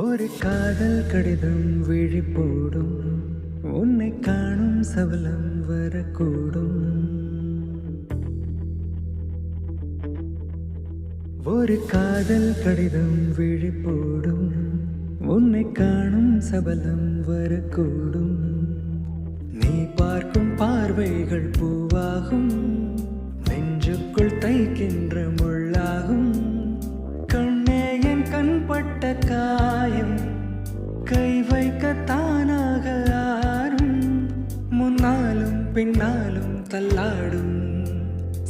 ஒரு காதல் கடிதம் விழி போடும், உன்னை காணும் சபலம் வரக்கூடும். ஒரு காதல் கடிதம் விழி போடும், உன்னை காணும் சபலம் வரக்கூடும். நீ பார்க்கும் பார்வைகள் பூவாகும், நெஞ்சுக்குள் தைக்கின்ற முள்ளாகும். கண்ணே என் கண்பட்ட காயம், கை வைக்க தானாக ஆறும். முன்னாலும் பின்னாலும் தள்ளாடும்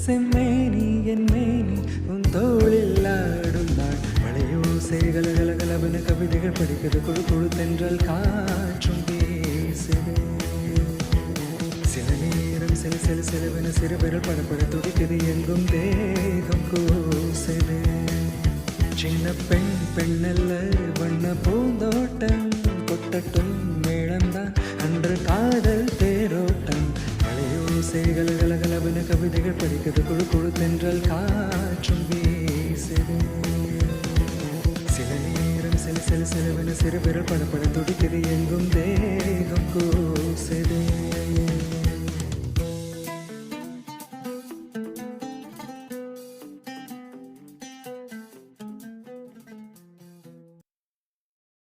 செம்மேனி என் மேனி உன் தோளில் ஆடும். நாள் மழையோசை கலகலகலவென கவிதைகள் படிக்கிறது, குழு குழு தென்றல் காற்றும் பேசுது. சில நேரம் சில சில சிலவென சிறுவிரல் படப்பட துடிக்குது, எங்கும் தேகம் கூசுது. சின்ன பெண் பெண்ணல்ல வண்ண பூந்தோட்டம், கொட்டட்டும் மேளம்தான் அன்று காதல் தேரோட்டம். மழையோசை கலகலகலவென கவிதைகள் படிக்கிறது, குழு குழு தென்றல் காற்றும் வீசுது. சில நேரம் சில சில சிலவென சிறுவிரல் படப்பட துடிக்குது, எங்கும்